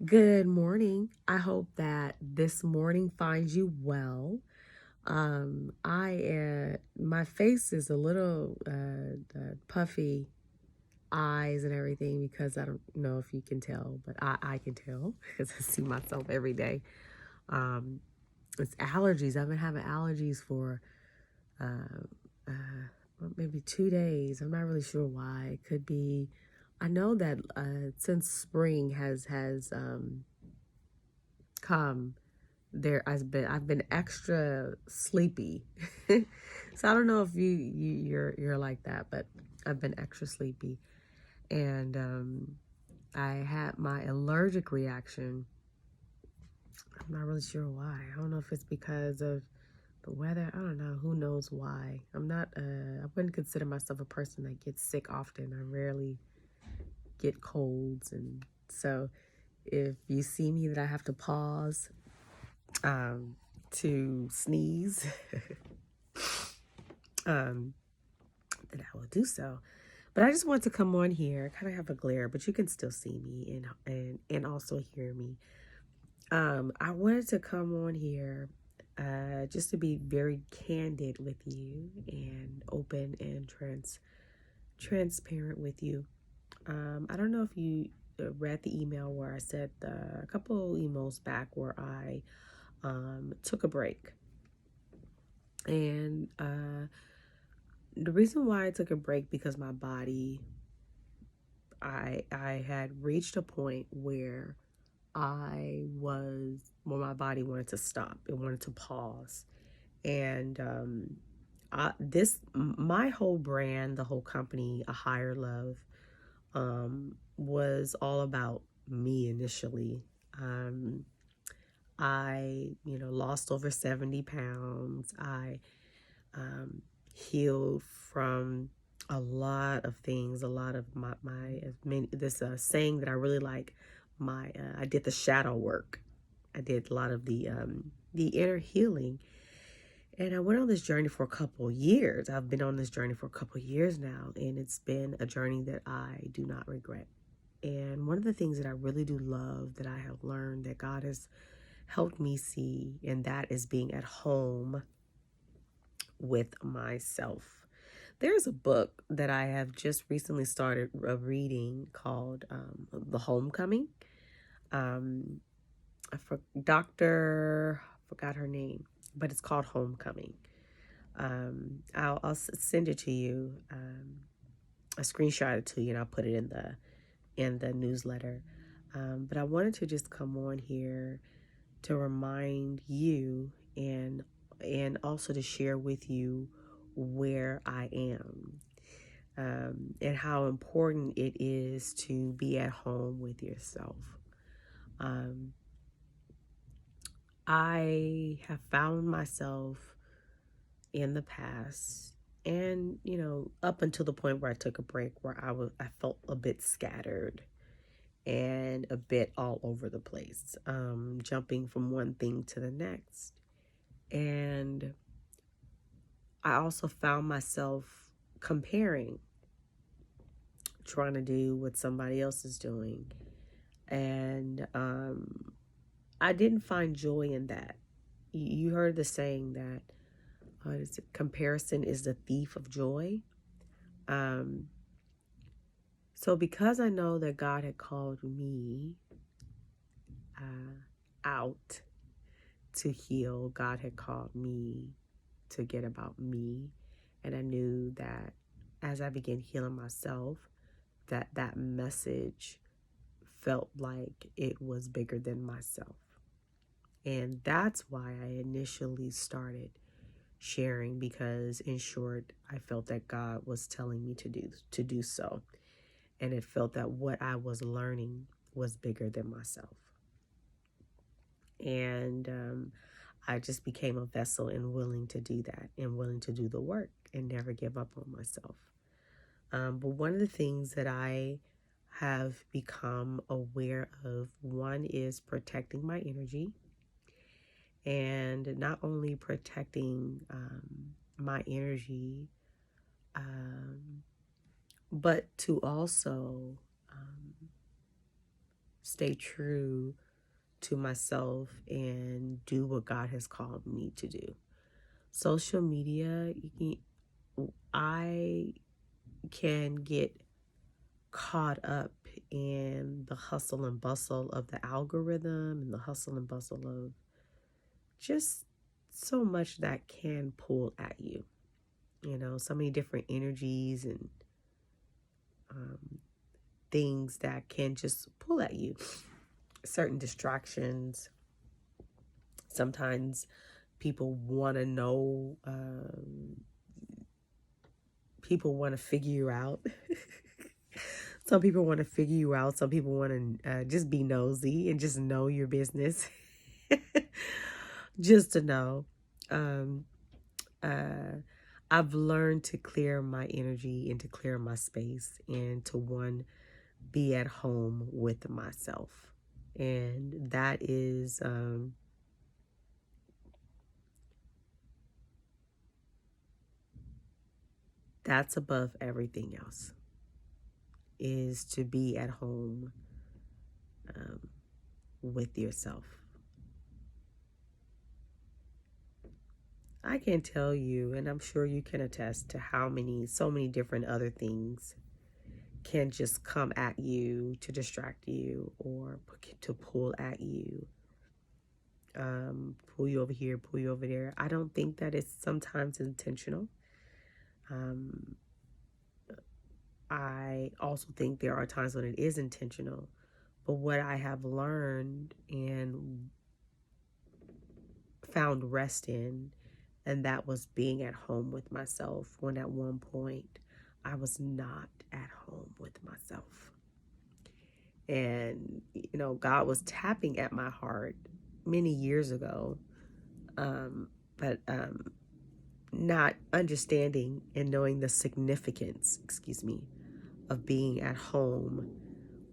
Good morning. I hope that this morning finds you well. My face is a little puffy, eyes and everything because I don't know if you can tell, but I can tell because I see myself every day. Um, it's allergies. I've been having allergies for uh, maybe 2 days. I'm not really sure why. It could be. I know that since spring has come, I've been extra sleepy. So I don't know if you're like that, but I've been extra sleepy, and I had my allergic reaction. I'm not really sure why. I don't know if it's because of the weather. I don't know. Who knows why? I wouldn't consider myself a person that gets sick often. I rarely get colds, and so if you see me that I have to pause um, to sneeze, um, then I will do so. But I just want to come on here. I kind of have a glare, but you can still see me and also hear me. I wanted to come on here just to be very candid with you and open and transparent with you. I don't know if you read the email where I said a couple emails back where I took a break. And the reason why I took a break because my body, I had reached a point where my body wanted to stop. It wanted to pause. And my whole brand, the whole company, A Higher Love, was all about me initially. I lost over 70 pounds. I healed from a lot of things, a lot of this saying that I really like. I did the shadow work. I did a lot of the inner healing, and I went on this journey for a couple of years. I've been on this journey for a couple of years now, and it's been a journey that I do not regret. And one of the things that I really do love that I have learned that God has helped me see, and that is being at home with myself. There's a book that I have just recently started reading called The Homecoming. Um, forgot her name, but it's called Homecoming. I'll send it to you. I screenshot it to you, and I'll put it in the newsletter. But I wanted to just come on here to remind you and also to share with you where I am, and how important it is to be at home with yourself. Um, I have found myself in the past, and up until the point where I took a break, where I felt a bit scattered and a bit all over the place, jumping from one thing to the next. And I also found myself comparing, trying to do what somebody else is doing. And I didn't find joy in that. You heard the saying that comparison is the thief of joy. Um, so because I know that God had called me out to heal, God had called me to get about me. And I knew that as I began healing myself, that message felt like it was bigger than myself. And that's why I initially started sharing, because in short, I felt that God was telling me to do so. And it felt that what I was learning was bigger than myself. And I just became a vessel and willing to do that and willing to do the work and never give up on myself. But one of the things that I have become aware of, one is protecting my energy, and not only protecting my energy, but to also stay true to myself and do what God has called me to do. Social media, I can get caught up in the hustle and bustle of the algorithm and the hustle and bustle of just so much that can pull at you. So many different energies and things that can just pull at you. Certain distractions. Sometimes people want to know, people want to figure you out. Some people want to figure you out. Some people want to just be nosy and just know your business. Just to know. I've learned to clear my energy and to clear my space and to be at home with myself. And that is that's above everything else, is to be at home with yourself. I can tell you, and I'm sure you can attest to so many different other things can just come at you to distract you or to pull at you, pull you over here, pull you over there. I don't think that it's sometimes intentional. I also think there are times when it is intentional. But what I have learned and found rest in, and that was being at home with myself, when at one point I was not at home with myself. And, God was tapping at my heart many years ago, but not understanding and knowing the significance, of being at home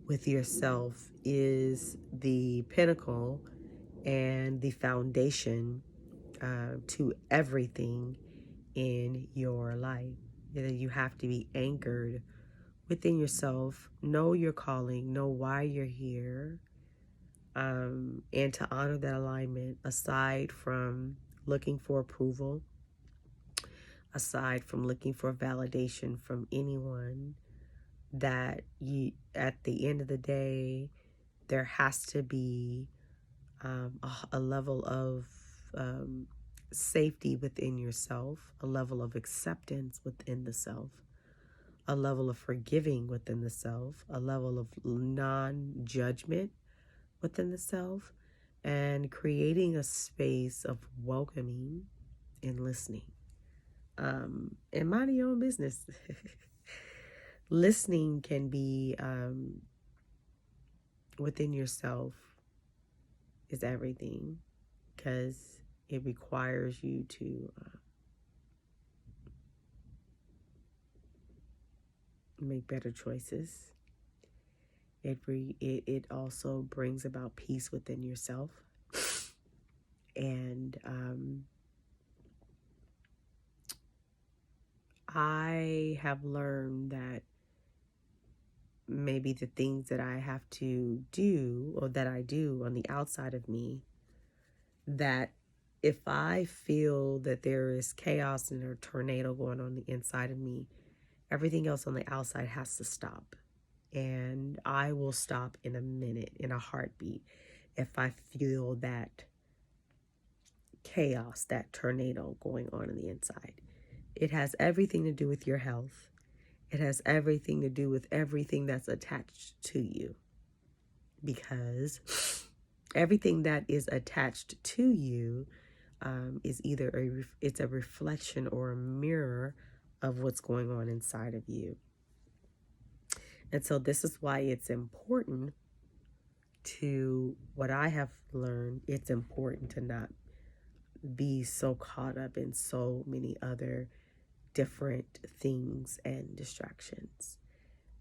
with yourself is the pinnacle and the foundation to everything in your life. You have to be anchored within yourself, know your calling, know why you're here, and to honor that alignment aside from looking for approval, aside from looking for validation from anyone. That at the end of the day, there has to be a level of safety within yourself, a level of acceptance within the self, a level of forgiving within the self, a level of non-judgment within the self, and creating a space of welcoming and listening. And minding your own business. Listening can be within yourself is everything, because it requires you to make better choices. It also brings about peace within yourself. And I have learned that maybe the things that I have to do, or that I do on the outside of me, that if I feel that there is chaos and a tornado going on the inside of me, everything else on the outside has to stop. And I will stop in a minute, in a heartbeat, if I feel that chaos, that tornado going on the inside. It has everything to do with your health. It has everything to do with everything that's attached to you. Because everything that is attached to you is either it's a reflection or a mirror of what's going on inside of you. And so this is why it's important what I have learned, it's important to not be so caught up in so many other different things and distractions.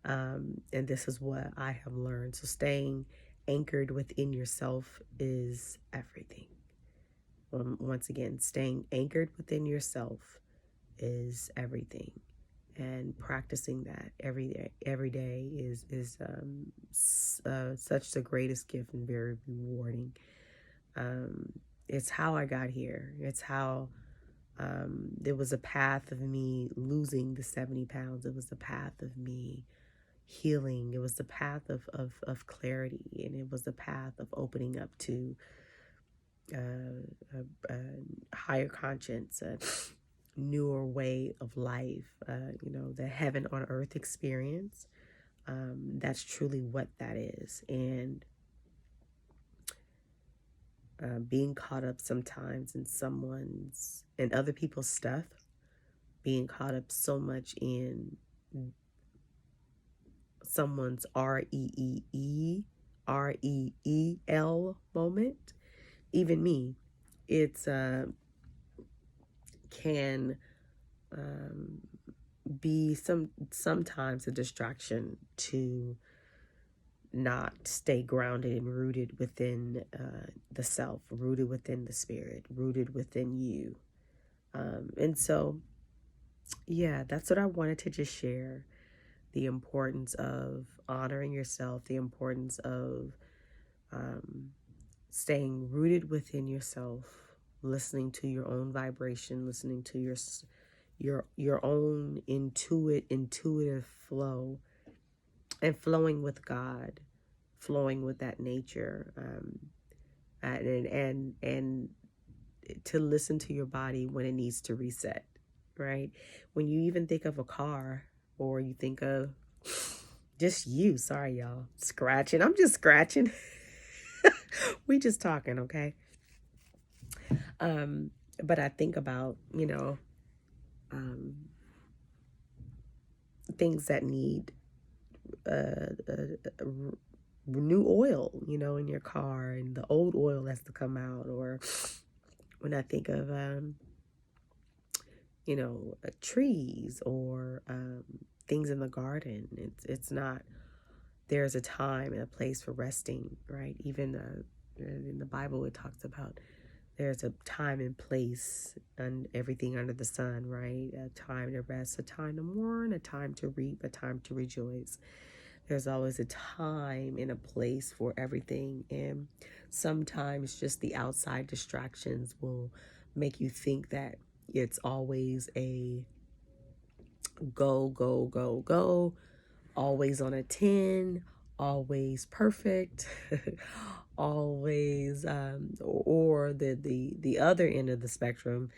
And this is what I have learned. So staying anchored within yourself is everything. Once again, staying anchored within yourself is everything. and practicing that every day is such the greatest gift and very rewarding. Um, it's how I got here. It's how there was a path of me losing the 70 pounds. It was the path of me healing. It was the path of clarity, and it was the path of opening up to a higher conscience, a newer way of life, the heaven on earth experience. That's truly what that is. And being caught up sometimes in and other people's stuff, being caught up so much in someone's REEL moment, even me, it's can be sometimes a distraction to not stay grounded and rooted within the self, rooted within the spirit, rooted within you. And so, yeah, that's what I wanted to just share. The importance of honoring yourself, the importance of staying rooted within yourself, listening to your own vibration, listening to your own intuitive flow, and flowing with God, flowing with that nature, and to listen to your body when it needs to reset, right? When you even think of a car, or you think of just you, sorry y'all, scratching. I'm just scratching. We just talking, okay? But I think about, things that need new oil, in your car, and the old oil has to come out. Or when I think of, trees, or things in the garden, it's not, there's a time and a place for resting, right? Even in the Bible, it talks about there's a time and place and everything under the sun, right? A time to rest, a time to mourn, a time to reap, a time to rejoice. There's always a time and a place for everything. And sometimes just the outside distractions will make you think that it's always a go, go, go, go, always on a 10, always perfect, always, or the other end of the spectrum,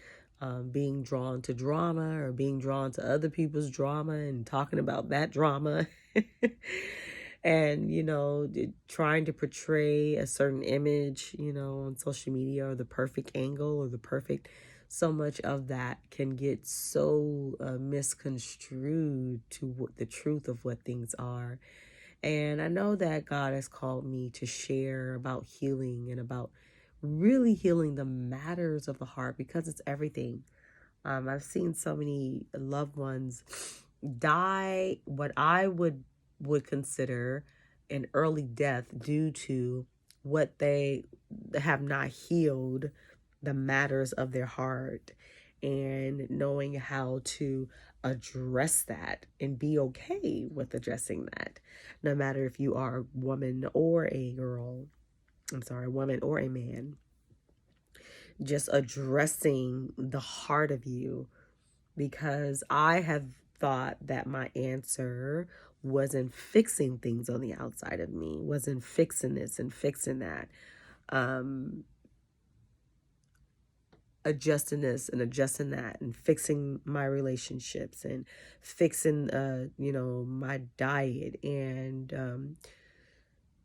being drawn to drama, or being drawn to other people's drama and talking about that drama. And, trying to portray a certain image, on social media, or the perfect angle, or the perfect, so much of that can get so misconstrued to the truth of what things are. And I know that God has called me to share about healing, and about really healing the matters of the heart, because it's everything. I've seen so many loved ones die what I would consider an early death, due to what they have not healed, the matters of their heart, and knowing how to address that and be okay with addressing that, no matter if you are a woman or a woman or a man. Just addressing the heart of you, because I have thought that my answer wasn't fixing things on the outside of me, wasn't fixing this and fixing that, adjusting this and adjusting that, and fixing my relationships, and fixing, my diet, and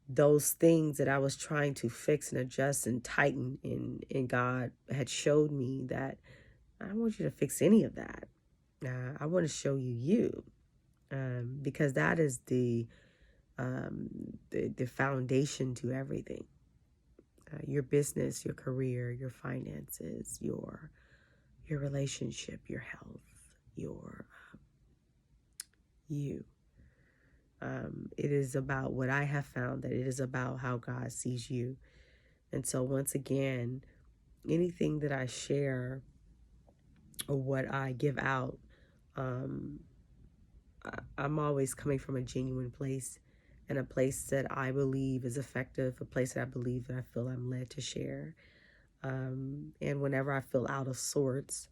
those things that I was trying to fix and adjust and tighten. And God had showed me that I don't want you to fix any of that. I want to show you, because that is the foundation to everything. Your business, your career, your finances, your relationship, your health, your you. It is about what I have found, that it is about how God sees you. And so once again, anything that I share, or what I give out, I'm always coming from a genuine place, and a place that I believe is effective, a place that I believe that I feel I'm led to share. And whenever I feel out of sorts,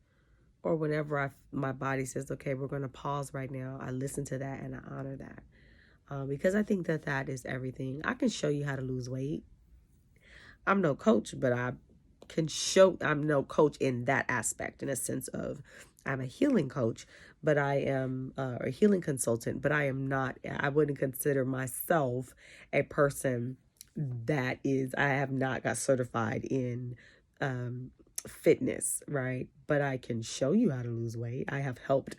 or whenever my body says, okay, we're going to pause right now, I listen to that and I honor that. Because I think that that is everything. I can show you how to lose weight. I'm no coach, but I'm no coach in that aspect, in a sense of I'm a healing coach, but I am a healing consultant, but I wouldn't consider myself a person I have not got certified in um, fitness, right? But I can show you how to lose weight. I have helped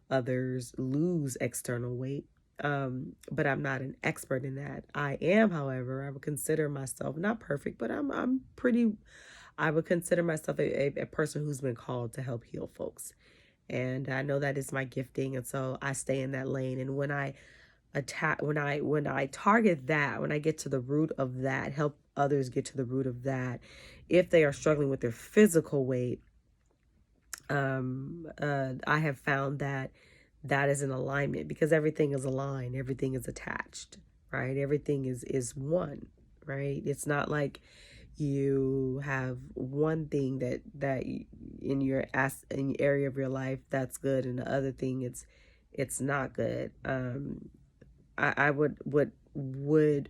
others lose external weight. But I'm not an expert in that. I am, however, I would consider myself not perfect, but I would consider myself a person who's been called to help heal folks. And I know that is my gifting. And so I stay in that lane. And when I target that, when I get to the root of that, help others get to the root of that, if they are struggling with their physical weight, I have found that that is in alignment, because everything is aligned, everything is attached, right? Everything is one, right? It's not like you have one thing that in your area of your life that's good, and the other thing it's not good. I would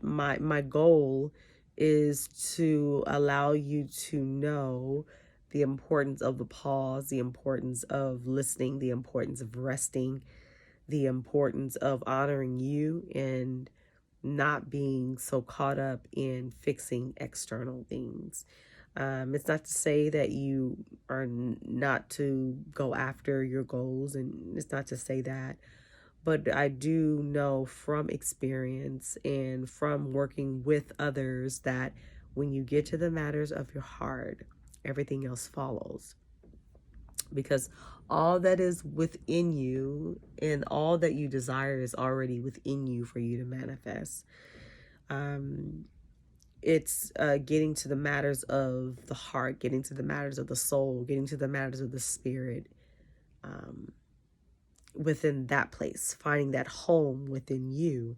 my goal is to allow you to know the importance of the pause, the importance of listening, the importance of resting, the importance of honoring you, and not being so caught up in fixing external things. It's not to say that you are not to go after your goals, and it's not to say that, but I do know from experience and from working with others that when you get to the matters of your heart, everything else follows. Because all that is within you and all that you desire is already within you for you to manifest. It's getting to the matters of the heart, getting to the matters of the soul, getting to the matters of the spirit. Within that place, finding that home within you,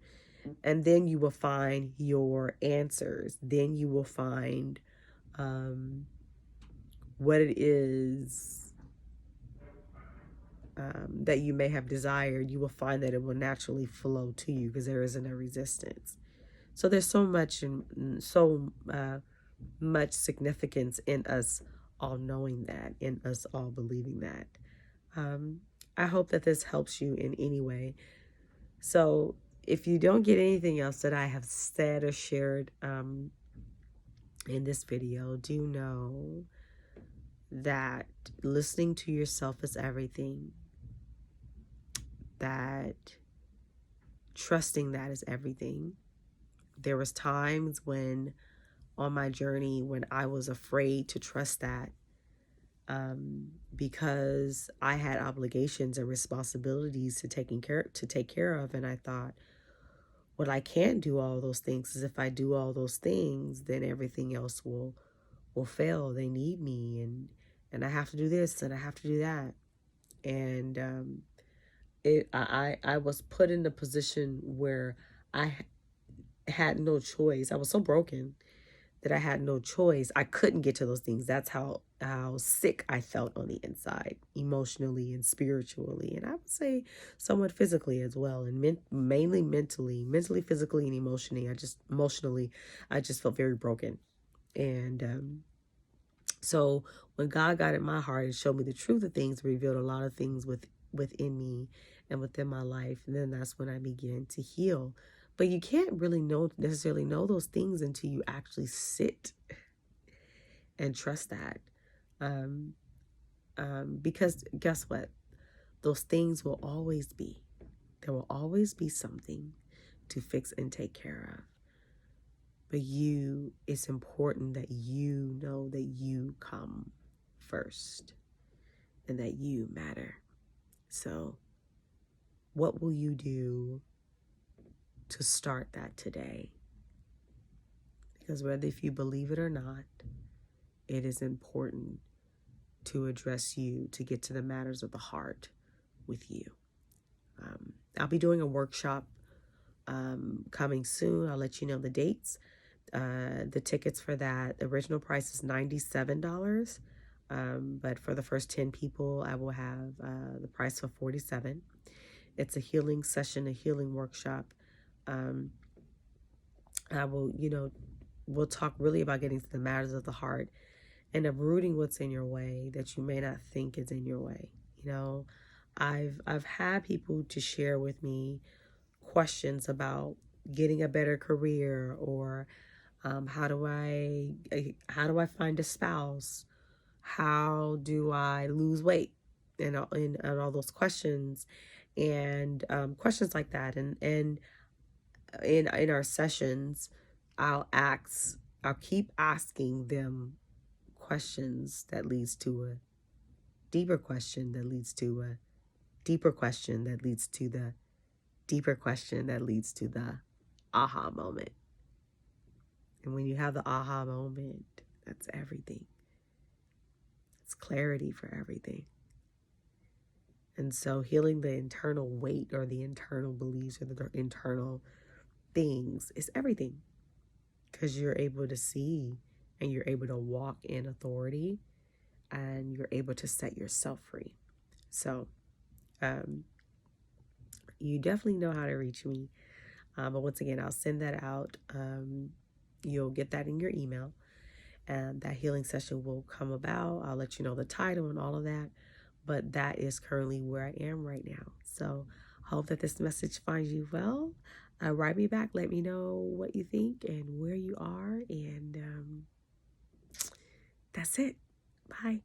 and then you will find your answers. Then you will find what it is that you may have desired. You will find that it will naturally flow to you because there isn't a resistance. So there's so much much significance in us all knowing that, in us all believing that. I hope that this helps you in any way. So if you don't get anything else that I have said or shared in this video, do know that listening to yourself is everything. That trusting that is everything. There was times when on my journey when I was afraid to trust that, because I had obligations and responsibilities to take care of, and I thought, well, I can't do all those things, because if I do all those things, then everything else will fail. They need me, and I have to do this and I have to do that, and I was put in a position where I had no choice. I was so broken that I had no choice. I couldn't get to those things. That's how sick I felt on the inside, emotionally and spiritually, and I would say somewhat physically as well, and mainly mentally, physically, and emotionally. I just felt very broken, and so when God got in my heart and showed me the truth of things, revealed a lot of things within me and within my life, and then that's when I began to heal. But you can't really necessarily know those things until you actually sit and trust that. Because guess what? Those things will always be. There will always be something to fix and take care of. But it's important that you know that you come first and that you matter. So what will you do to start that today? Because whether if you believe it or not, it is important to address you, to get to the matters of the heart with you. I'll be doing a workshop coming soon. I'll let you know the dates. The tickets for that, the original price is $97. But for the first 10 people, I will have the price for $47. It's a healing session, a healing workshop. Um, I will, we'll talk really about getting to the matters of the heart and uprooting what's in your way that you may not think is in your way. I've had people to share with me questions about getting a better career, or how do I find a spouse? How do I lose weight? And all those questions, and questions like that. And in our sessions, I'll keep asking them questions that leads to a deeper question, that leads to a deeper question, that leads to the deeper question, that leads to the aha moment. And when you have the aha moment, that's everything. It's clarity for everything. And so healing the internal weight, or the internal beliefs, or the internal things, is everything. Because you're able to see, and you're able to walk in authority, and you're able to set yourself free. So you definitely know how to reach me. But once again, I'll send that out. You'll get that in your email. And that healing session will come about. I'll let you know the title and all of that. But that is currently where I am right now. So hope that this message finds you well. Write me back. Let me know what you think and where you are. And that's it. Bye.